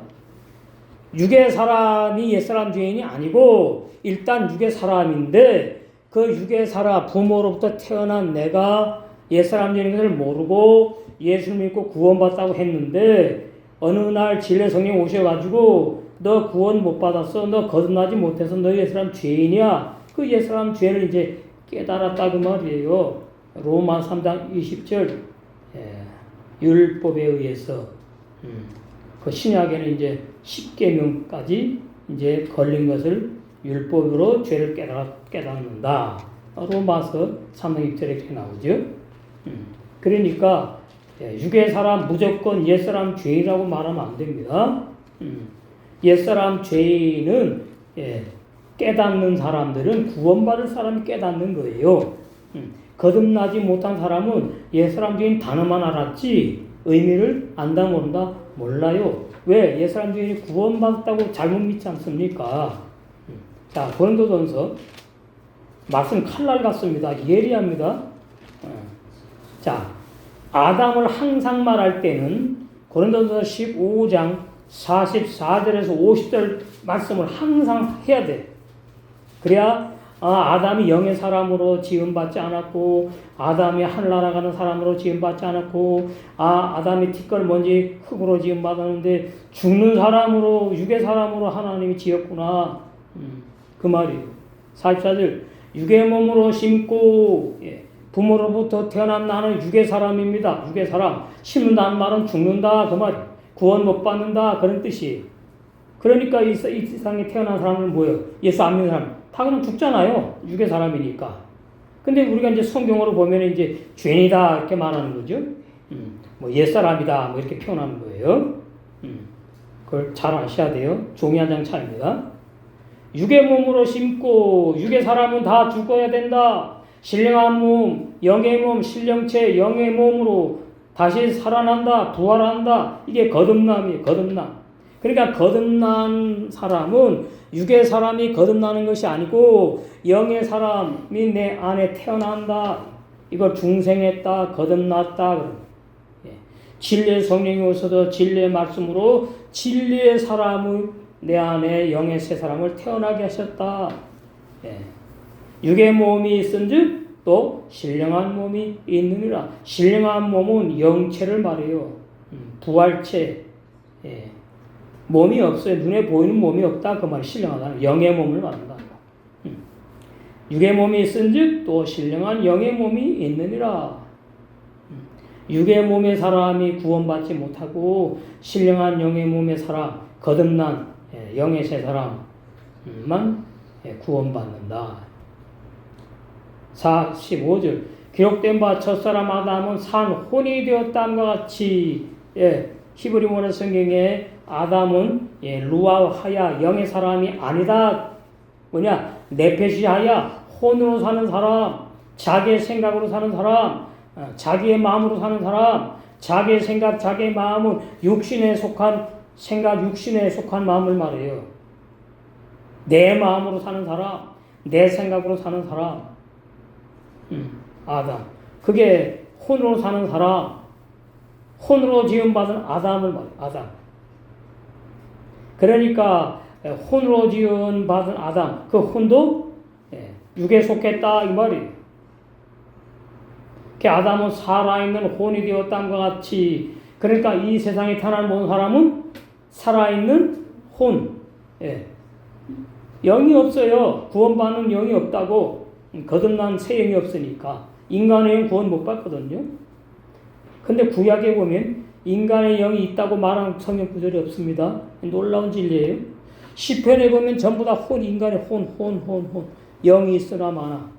육의 사람이 옛사람 죄인이 아니고 일단 육의 사람인데 그 육의 사람 부모로부터 태어난 내가 옛사람 죄인인 것을 모르고 예수 믿고 구원받았다고 했는데 어느 날 진리의 성령이 오셔가지고 너 구원 못 받았어. 너 거듭나지 못해서 너 옛사람 죄인이야. 그 옛사람 죄를 이제 깨달았다 그 말이에요. 로마 3장 20절 율법에 의해서 그 신약에는 이제 10계명까지 이제 걸린 것을 율법으로 죄를 깨닫는다. 로마서 3장 6절에 이렇게 나오죠. 그러니까 육의 사람 무조건 옛사람 죄인이라고 말하면 안 됩니다. 옛사람 죄인은 깨닫는 사람들은 구원받을 사람이 깨닫는 거예요. 거듭나지 못한 사람은 옛사람 죄인 단어만 알았지 의미를 안다 모른다 몰라요. 왜? 옛사람 죄인이 구원받았다고 잘못 믿지 않습니까? 자, 고린도전서 말씀 칼날 같습니다. 예리합니다. 자, 아담을 항상 말할 때는 고린도전서 15장 44절에서 50절 말씀을 항상 해야 돼. 그래야 아담이 영의 사람으로 지음받지 않았고 아담이 하늘 날아가는 사람으로 지음받지 않았고 아담이 티끌먼지 흙으로 지음받았는데 죽는 사람으로 육의 사람으로 하나님이 지었구나. 그 말이에요. 44절 육의 몸으로 심고 부모로부터 태어난 나는 육의 사람입니다. 육의 사람. 심는다는 말은 죽는다 그 말이에요. 구원 못 받는다 그런 뜻이에요. 그러니까 이 세상에 태어난 사람은 뭐예요? 예수 안 믿는 사람 다 그냥 죽잖아요. 육의 사람이니까. 근데 우리가 이제 성경으로 보면 이제 죄인이다 이렇게 말하는 거죠. 뭐 옛사람이다 뭐 이렇게 표현하는 거예요. 그걸 잘 아셔야 돼요. 종이 한 장 차입니다. 육의 몸으로 심고 육의 사람은 다 죽어야 된다. 신령한 몸, 영의 몸, 신령체, 영의 몸으로 다시 살아난다, 부활한다. 이게 거듭남이에요. 거듭남. 그러니까 거듭난 사람은 육의 사람이 거듭나는 것이 아니고 영의 사람이 내 안에 태어난다. 이걸 중생했다, 거듭났다. 진리의 성령이 오셔서 진리의 말씀으로 진리의 사람의 내 안에 영의 새 사람을 태어나게 하셨다. 육의 몸이 있은즉 또 신령한 몸이 있느니라. 신령한 몸은 영체를 말해요. 부활체. 몸이 없어요. 눈에 보이는 몸이 없다. 그 말이 신령하다. 영의 몸을 말한다. 육의 몸이 있은즉 또 신령한 영의 몸이 있느니라. 육의 몸의 사람이 구원받지 못하고 신령한 영의 몸의 사람, 거듭난 영의 새 사람만 구원받는다. 45절 기록된 바 첫사람 아담은 산 혼이 되었다함과 같이 히브리문의 성경에 아담은 루아 하야 영의 사람이 아니다. 뭐냐? 네페시 하야 혼으로 사는 사람, 자기의 생각으로 사는 사람, 자기의 마음으로 사는 사람, 자기의 생각, 자기의 마음은 육신에 속한 생각, 육신에 속한 마음을 말해요. 내 마음으로 사는 사람, 내 생각으로 사는 사람. 아담. 그게 혼으로 사는 사람, 혼으로 지음받은 아담을 말해요. 아담. 그러니까 혼으로 지음받은 아담, 그 혼도 육에 속했다 이 말이에요. 그 아담은 살아있는 혼이 되었다는 것 같이, 그러니까 이 세상에 태어난 모든 사람은 살아있는 혼, 영이 없어요. 구원받는 영이 없다고. 거듭난 새 영이 없으니까. 인간의 영 구원 못 받거든요. 근데 구약에 보면 인간의 영이 있다고 말하는 성경 구절이 없습니다. 놀라운 진리예요. 시편에 보면 전부 다 혼, 인간의 혼. 영이 있으나 마나.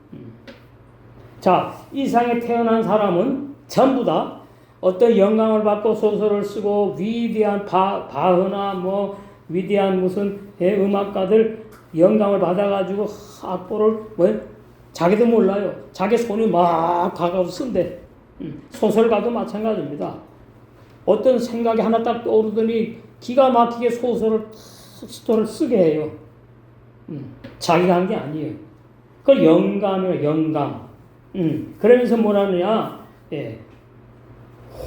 자, 이 세상에 태어난 사람은 전부 다 어떤 영감을 받고 소설을 쓰고 위대한 바흐나 뭐 위대한 무슨 음악가들 영감을 받아가지고 악보를 자기도 몰라요. 자기 손이 막 가가지고 쓴대. 소설가도 마찬가지입니다. 어떤 생각이 하나 딱 떠오르더니 기가 막히게 스토리를 쓰게 해요. 자기가 한 게 아니에요. 그걸 영감이에요. 영감. 그러면서 뭐라느냐?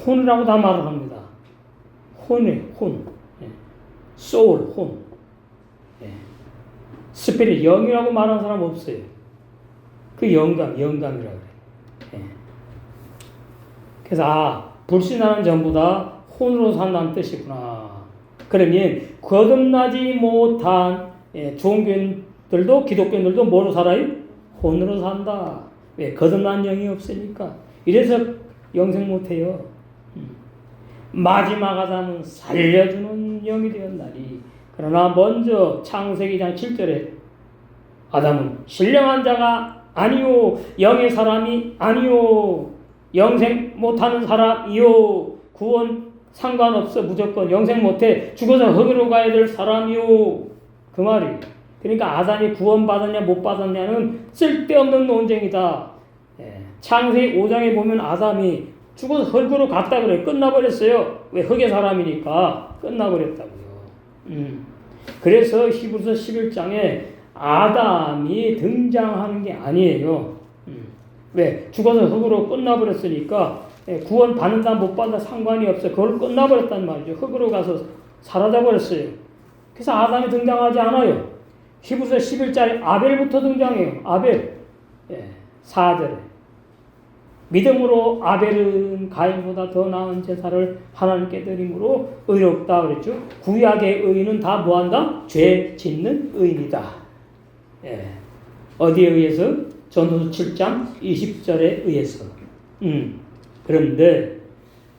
혼이라고 다 말을 합니다. 혼. 소울, 혼. 스피릿, 영이라고 말하는 사람 없어요. 그 영감이라고 그래. 그래서 불신하는 전부 다 혼으로 산다는 뜻이구나. 그러면 거듭나지 못한 종교인들도 기독교인들도 뭐로 살아요? 혼으로 산다. 왜? 거듭난 영이 없으니까. 이래서 영생 못해요. 마지막 아담은 살려주는 영이 되었나니. 그러나 먼저 창세기 2장 7절에 아담은 신령한 자가 아니요, 영의 사람이 아니요, 영생 못하는 사람이요, 구원 상관없어, 무조건 영생 못해, 죽어서 흙으로 가야 될 사람이요, 그 말이. 그러니까 아담이 구원받았냐 못 받았냐는 쓸데없는 논쟁이다. 창세기 5장에 보면 아담이 죽어서 흙으로 갔다 그래. 끝나버렸어요. 왜? 흙의 사람이니까 끝나버렸다고요. 그래서 히브리서 11장에 아담이 등장하는 게 아니에요. 왜? 죽어서 흙으로 끝나버렸으니까 구원 받는다 못 받는다 상관이 없어. 그걸 끝나버렸단 말이죠. 흙으로 가서 사라져버렸어요. 그래서 아담이 등장하지 않아요. 히브리서 11장에 아벨부터 등장해요. 아벨. 4절에. 믿음으로 아벨은 가인보다 더 나은 제사를 하나님께 드림으로 의롭다 그랬죠. 구약의 의인은 다 뭐한다? 죄 짓는 의인이다. 어디에 의해서? 전도서 7장 20절에 의해서. 그런데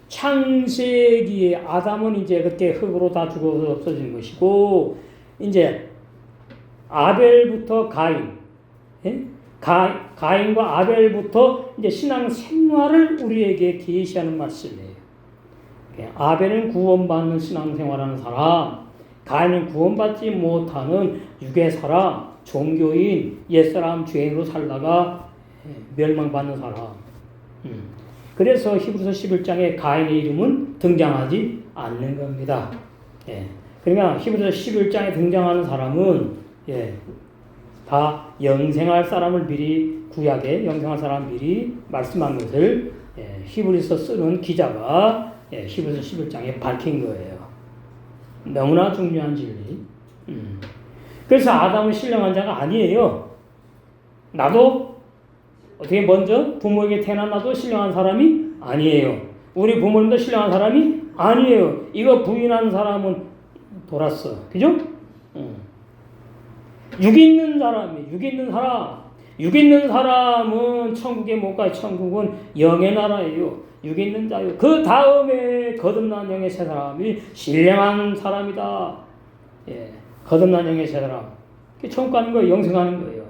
창세기에 아담은 이제 그때 흙으로 다 죽어서 없어진 것이고, 이제 아벨부터 가인, 가인과 아벨부터 이제 신앙 생활을 우리에게 계시하는 말씀이에요. 아벨은 구원받는 신앙생활하는 사람, 가인은 구원받지 못하는 육의 사람, 종교인, 옛사람 죄인으로 살다가 멸망받는 사람. 그래서 히브리서 11장에 가인의 이름은 등장하지 않는 겁니다. 그러니까 히브리서 11장에 등장하는 사람은 다 영생할 사람을 미리, 구약에 영생할 사람을 미리 말씀한 것을 히브리서 쓰는 기자가 히브리서 11장에 밝힌 거예요. 너무나 중요한 진리. 그래서 아담은 신령한 자가 아니에요. 나도 어떻게 먼저 부모에게 태어난 나도 신령한 사람이 아니에요. 우리 부모님도 신령한 사람이 아니에요. 이거 부인한 사람은 돌았어. 그죠? 육 있는 사람은 천국에 못 가요. 천국은 영의 나라예요. 육 있는 자요. 그 다음에 거듭난 영의 세 사람이 신령한 사람이다. 거듭난 영의 세 사람. 천국 가는 거예요. 영생하는 거예요.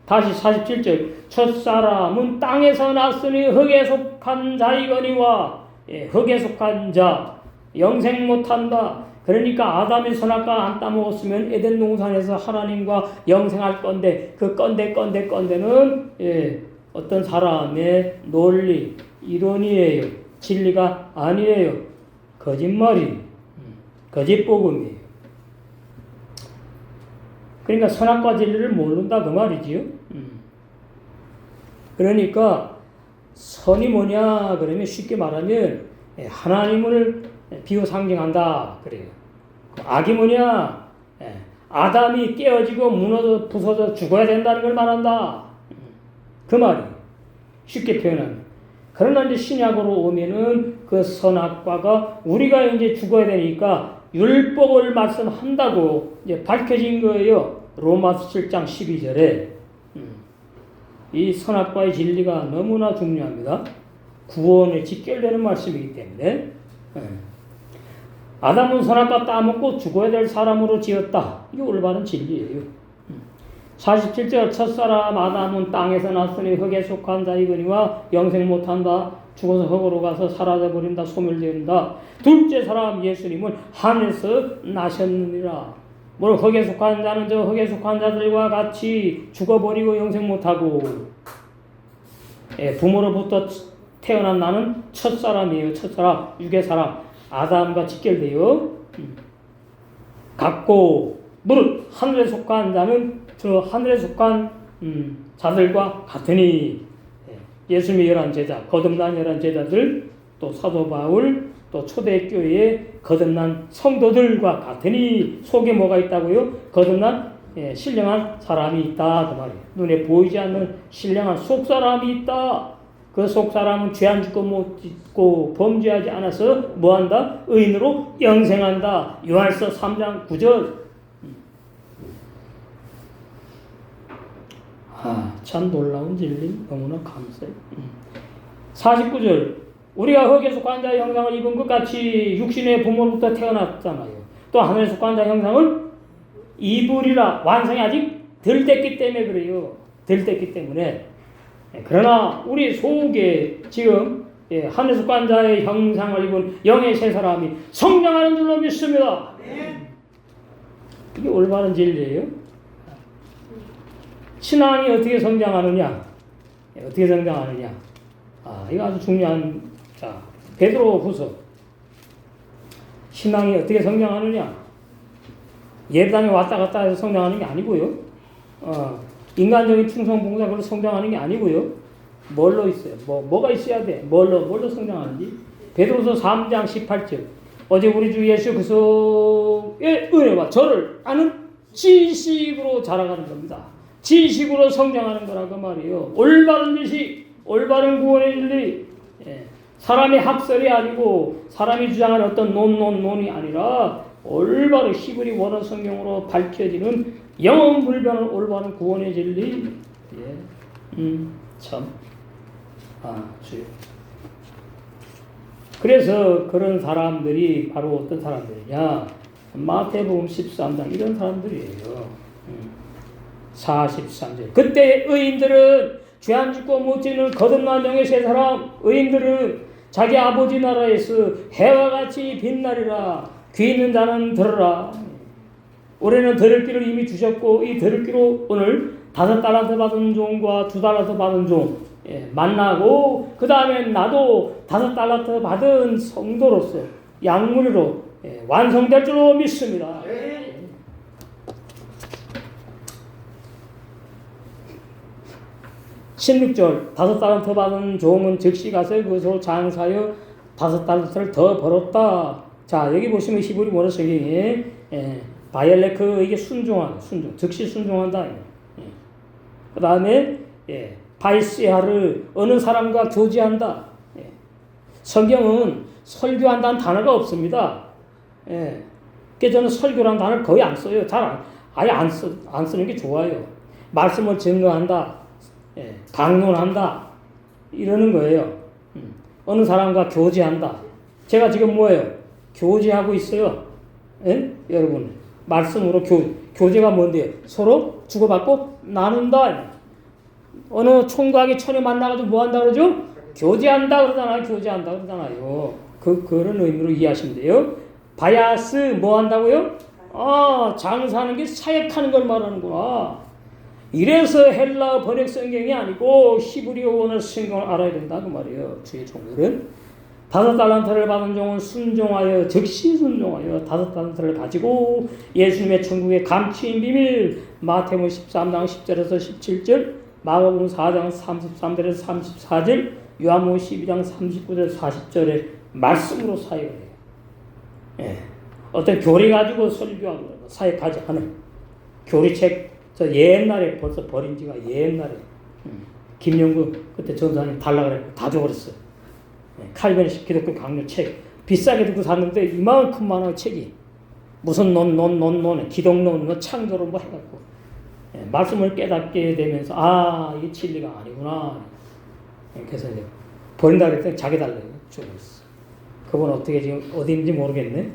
다시 47절. 첫 사람은 땅에서 났으니 흙에 속한 자이거니와, 흙에 속한 자, 영생 못한다. 그러니까 아담이 선악과 안 따먹었으면 에덴 동산에서 하나님과 영생할 건데, 그 건데는 어떤 사람의 논리, 이론이에요. 진리가 아니에요. 거짓말이, 거짓복음이에요. 그러니까 선악과 진리를 모른다 그 말이지요. 그러니까 선이 뭐냐 그러면 쉽게 말하면 하나님을 비유 상징한다 그래요. 악이 뭐냐? 아담이 깨어지고 무너져 부서져 죽어야 된다는 걸 말한다. 그 말이 쉽게 표현하면. 그러나 이제 신약으로 오면은 그 선악과가 우리가 이제 죽어야 되니까 율법을 말씀한다고 이제 밝혀진 거예요. 로마서 7장 12절에. 이 선악과의 진리가 너무나 중요합니다. 구원에 직결되는 말씀이기 때문에. 아담은 선악과 따먹고 죽어야 될 사람으로 지었다. 이게 올바른 진리예요. 47절 첫사람 아담은 땅에서 났으니 흙에 속한 자이거니와 영생 못한다. 죽어서 흙으로 가서 사라져버린다. 소멸된다. 둘째 사람 예수님은 하늘에서 나셨느니라. 뭘 흙에 속한 자는 저 흙에 속한 자들과 같이 죽어버리고 영생 못하고, 부모로부터 태어난 나는 첫사람이에요. 첫사람, 육의 사람. 아담과 직결돼요. 같고, 무릇 하늘에 속한 자는 저 하늘에 속한 자들과 같으니, 예수님의 11제자, 거듭난 11제자들, 또 사도 바울, 또 초대교회의 거듭난 성도들과 같으니, 속에 뭐가 있다고요? 거듭난 신령한 사람이 있다 그 말이에요. 눈에 보이지 않는 신령한 속사람이 있다. 그 속사람은 죄 안 짓고 못 짓고 범죄하지 않아서 뭐한다? 의인으로 영생한다. 요한서 3장 9절. 참 놀라운 진리, 너무나 감사해요. 49절. 우리가 흙에 속한 자의 형상을 입은 것 같이 육신의 부모로부터 태어났잖아요. 또 하늘에 속한 자의 형상을 입으리라. 완성이 아직 덜 됐기 때문에 그래요. 덜 됐기 때문에. 그러나 우리 속에 지금 하늘에서 관자의 형상을 입은 영의 세 사람이 성장하는 줄로 믿습니다. 이게 올바른 진리예요. 신앙이 어떻게 성장하느냐? 어떻게 성장하느냐? 이거 아주 중요한. 자, 베드로후서. 신앙이 어떻게 성장하느냐? 예배당에 왔다 갔다 해서 성장하는 게 아니고요. 인간적인 충성 봉사로 성장하는 게 아니고요. 뭘로 있어요? 뭐가 있어야 돼? 뭘로 성장하는지? 베드로서 3장 18절. 어제 우리 주 예수 그리스도의 은혜와 저를 아는 지식으로 자라가는 겁니다. 지식으로 성장하는 거라고 말이에요. 올바른 지식, 올바른 구원의 진리. 사람의 학설이 아니고 사람이 주장하는 어떤 논이 아니라 올바른 히브리 원어 성경으로 밝혀지는 영원 불변한 올바른 구원의 진리. 참. 주여. 그래서 그런 사람들이 바로 어떤 사람들이냐? 마태복음 13장 이런 사람들이에요. 43절. 그때 의인들은 죄 안 짓고 못 짓는 거듭난 영의 세 사람, 의인들은 자기 아버지 나라에서 해와 같이 빛나리라. 귀 있는 자는 들으라. 올해는 들을 길을 이미 주셨고 이 들을 길로 오늘 5달란트 받은 종과 2달란트 받은 종 만나고 그 다음에 나도 5달란트 받은 성도로서 양무리로 완성될 줄로 믿습니다. 16절 5달란트 받은 종은 즉시 가서 그것으로 장사하여 5달란트를 더 벌었다. 자, 여기 보시면 히브리 원어 성경에 바이엘레크 이게 순종, 즉시 순종한다. 그 다음에 바이스야를 어느 사람과 교제한다. 성경은 설교한다는 단어가 없습니다. 그래서 저는 설교라는 단어를 거의 안 써요. 아예 안 쓰는 게 좋아요. 말씀을 증거한다. 강론한다. 이러는 거예요. 어느 사람과 교제한다. 제가 지금 뭐예요? 교제하고 있어요. 여러분, 말씀으로 교제가 뭔데요? 서로 주고받고 나눈다. 어느 총각이 처녀 만나가지고 뭐 한다 그러죠? 교제한다 그러잖아요. 그런 의미로 이해하시면 돼요. 바야스 뭐 한다고요? 장사하는 게 사역하는 걸 말하는구나. 이래서 헬라 번역 성경이 아니고 히브리어 원어 성경을 알아야 된다 그 말이에요. 주의 종들은 5달란트를 받은 종은 순종하여 즉시 순종하여 5달란트를 가지고 예수님의 천국의 감추인 비밀 마태복음 13장 10절에서 17절 마가복음 4장 33절에서 34절 요한복음 12장 39절 40절의 말씀으로 사역을 해요. 어떤 교리 가지고 설교하고 사역하지 않은 교리책 저 옛날에 벌써 버린 지가 옛날에 김영구 그때 전사님 달라 그랬고 다 줘버렸어요. 칼빈의 기독교 강요 책 비싸게 듣고 샀는데 이만큼만한 책이 무슨 논 기독론 창조론 뭐 해갖고 말씀을 깨닫게 되면서 이게 진리가 아니구나. 그래서 이제 버린다 그랬더니 자기 달래요. 줘버렸어. 그분 어떻게 지금 어디인지 모르겠네.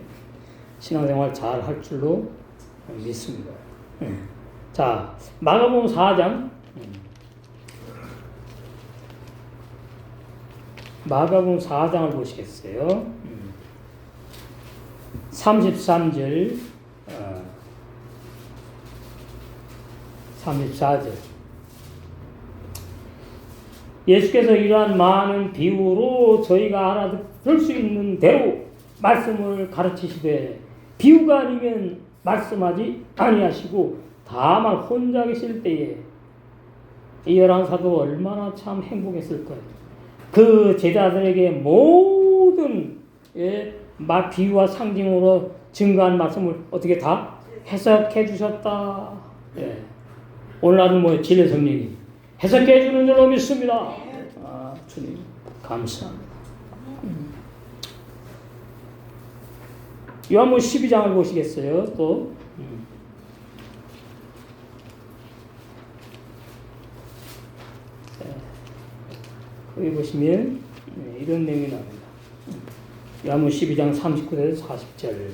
신앙생활 잘 할 줄로 믿습니다. 자, 마가복음 4장. 마가복음 4장을 보시겠어요? 33절, 34절. 예수께서 이러한 많은 비유로 저희가 알아들 수 있는 대로 말씀을 가르치시되 비유가 아니면 말씀하지 아니하시고 다만 혼자 계실 때에 이 11사도 얼마나 참 행복했을 거예요. 그 제자들에게 모든 비유와 상징으로 증거한 말씀을 어떻게 다 해석해 주셨다. 오늘날은 뭐예요? 진리 성령이 해석해 주는 줄로 믿습니다. 주님 감사합니다. 요한복음 12장을 보시겠어요? 또 여기 보시면 이런 내용이 나옵니다. 요한복음 12장 39절에서 40절.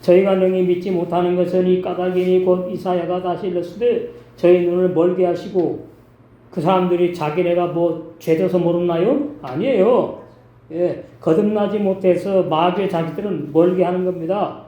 저희가 능히 믿지 못하는 것은 이 까닭이니 곧 이사야가 다시 일렀으되 저희 눈을 멀게 하시고 그 사람들이 자기네가 뭐 죄져서 모르나요? 아니에요. 예, 거듭나지 못해서 마귀의 자기들은 멀게 하는 겁니다.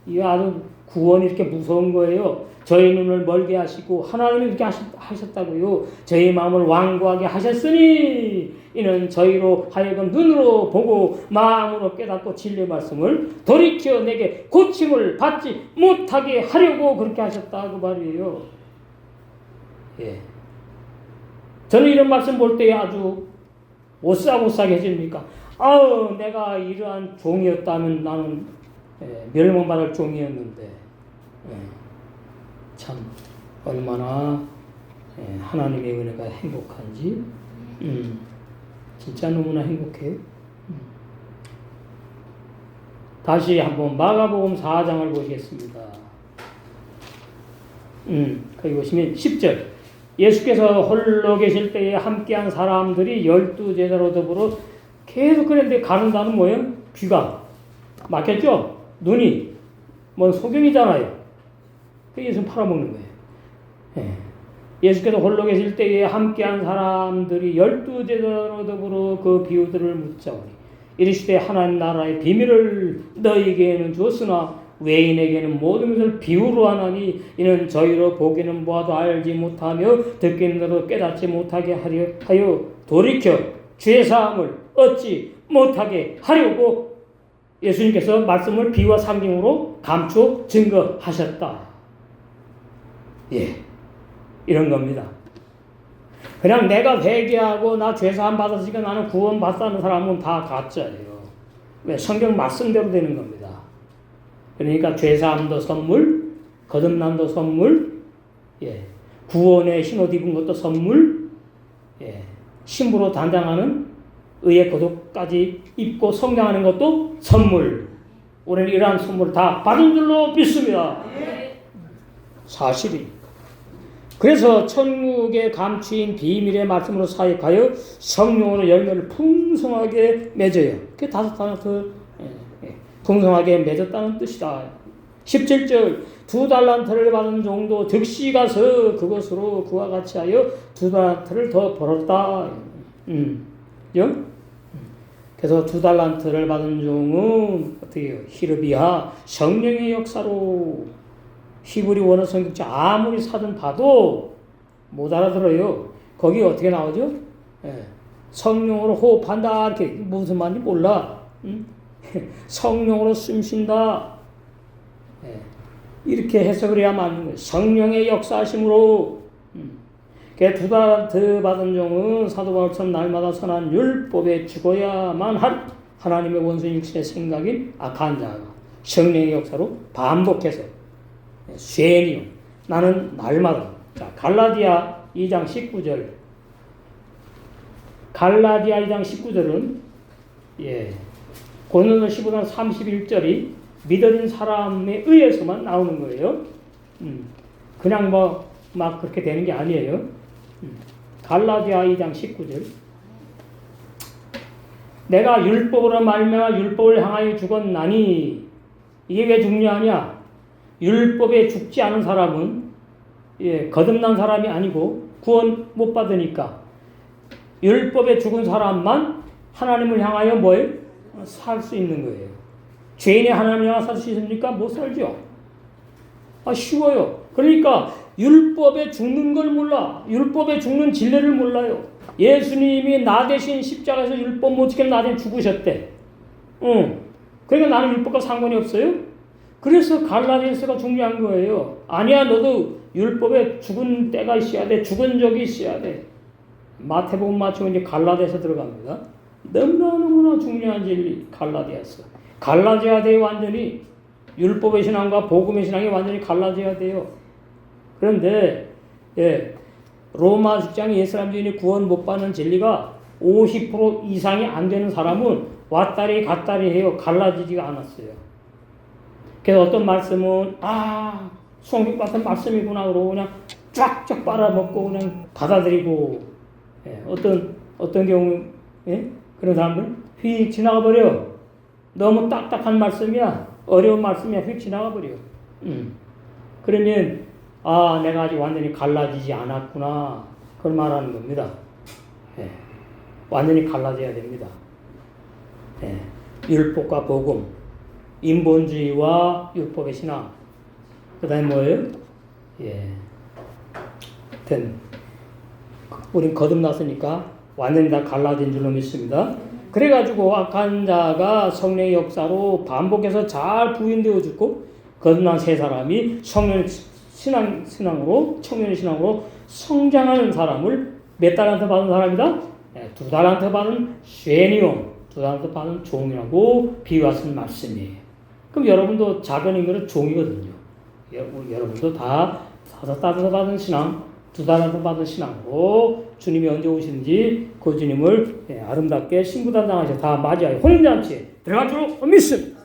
이거 아주 구원이 이렇게 무서운 거예요. 저희 눈을 멀게 하시고 하나님이 그렇게 하셨다고요. 저희 마음을 완고하게 하셨으니 이는 저희로 하여금 눈으로 보고 마음으로 깨닫고 진리의 말씀을 돌이켜 내게 고침을 받지 못하게 하려고 그렇게 하셨다 그 말이에요. 예. 저는 이런 말씀 볼 때 아주 오싹오싹해집니까? 아우 내가 이러한 종이었다면 나는 멸망받을 종이었는데 참 얼마나 하나님의 은혜가 행복한지 진짜 너무나 행복해요. 다시 한번 마가복음 4장을 보시겠습니다. 거기 보시면 10절 예수께서 홀로 계실 때에 함께한 사람들이 12제자로 더불어 계속 그랬는데 가는다는 뭐예요? 귀가 막혔죠? 눈이 뭐 소경이잖아요. 그 예수 팔아먹는 거예요. 예수께서 홀로 계실 때에 함께한 사람들이 12제자로 더불어 그 비유들을 묻자오니 이르시되 하나님 나라의 비밀을 너희에게는 주었으나 외인에게는 모든 것을 비유로 하나니 이는 저희로 보기는 보아도 알지 못하며 듣기는 들어도 깨닫지 못하게 하여 돌이켜 죄사함을 얻지 못하게 하려고 예수님께서 말씀을 비유와 상징으로 감추어 증거하셨다. 예, 이런 겁니다. 그냥 내가 회개하고 나 죄사함 받았으니까 나는 구원 받았다는 사람은 다 가짜예요. 왜? 성경 말씀대로 되는 겁니다. 그러니까 죄사함도 선물, 거듭남도 선물, 예, 구원의 신옷 입은 것도 선물, 예, 신부로 단장하는 의의 거듭까지 입고 성장하는 것도 선물. 우리는 이러한 선물을 다 받은 줄로 믿습니다. 사실이. 그래서 천국에 감추인 비밀의 말씀으로 사역하여 성령으로 열매를 풍성하게 맺어요. 그게 5달란트 풍성하게 맺었다는 뜻이다. 17절 2달란트를 받은 종도 즉시 가서 그것으로 그와 같이 하여 2달란트를 더 벌었다. 그래서 2달란트를 받은 종은 어떻게 해요? 히르비아 성령의 역사로 히브리 원어 성경책 아무리 사전 봐도 못 알아들어요. 거기 어떻게 나오죠? 예. 성령으로 호흡한다. 이렇게 무슨 말인지 몰라. 성령으로 숨쉰다. 예. 이렇게 해석을 해야 맞는 거예요. 성령의 역사하심으로. 그 2달란트 받은 종은 사도 바울처럼 날마다 선한 율법에 죽어야만 할 하나님의 원수 육신의 생각인 악한 자가 성령의 역사로 반복해서 쇠니요. 나는 날마다. 자, 갈라디아 2장 19절. 갈라디아 2장 19절은 예. 고린도서 15장 31절이 믿어진 사람에 의해서만 나오는 거예요. 그냥 막 그렇게 되는 게 아니에요. 갈라디아 2장 19절. 내가 율법으로 말미암아 율법을 향하여 죽었나니 이게 왜 중요하냐? 율법에 죽지 않은 사람은 거듭난 사람이 아니고 구원 못 받으니까 율법에 죽은 사람만 하나님을 향하여 뭐예요? 살 수 있는 거예요. 죄인이 하나님을 향하여 살 수 있습니까? 못 살죠. 쉬워요. 그러니까 율법에 죽는 걸 몰라. 율법에 죽는 진리를 몰라요. 예수님이 나 대신 십자가에서 율법 못 지키는 나 대신 죽으셨대. 그러니까 나는 율법과 상관이 없어요. 그래서 갈라디아서가 중요한 거예요. 아니야, 너도 율법에 죽은 때가 있어야 돼. 죽은 적이 있어야 돼. 마태복음 마치고 이제 갈라디아서 들어갑니다. 너무나 중요한 진리, 갈라디아서. 갈라져야 돼요, 완전히. 율법의 신앙과 복음의 신앙이 완전히 갈라져야 돼요. 그런데, 로마 6장에 옛사람 주인이 구원 못 받는 진리가 50% 이상이 안 되는 사람은 왔다리 갔다리 해요. 갈라지지가 않았어요. 그래서 어떤 말씀은 성경 같은 말씀이구나 그러고 그냥 쫙쫙 빨아먹고 그냥 받아들이고 어떤 경우 그런 사람들 휙 지나가 버려. 너무 딱딱한 말씀이야. 어려운 말씀이 휙 지나가 버려. 그러면 내가 아직 완전히 갈라지지 않았구나. 그걸 말하는 겁니다. 예. 완전히 갈라져야 됩니다. 예. 율법과 복음, 인본주의와 율법의 신앙. 그 다음에 뭐예요? 예. 하여튼 우린 거듭났으니까 완전히 다 갈라진 줄로 믿습니다. 그래가지고 악한 자가 성령의 역사로 반복해서 잘 부인되어 죽고 거듭난 세 사람이 청년의 신앙으로 성장하는 사람을 몇 달란트 받은 사람이다? 2달란트 받은 쉐니온, 2달란트 받은 종이라고 비유하신 말씀이에요. 그럼 여러분도 작은 의미로 종이거든요. 여러분도 다 5달란트 받은 신앙, 2달란트 받은 신앙으로 주님이 언제 오시는지 그 주님을 아름답게 신부단장하셔서 다 맞이하여 혼인잔치에 들어갈 줄로 믿습니다.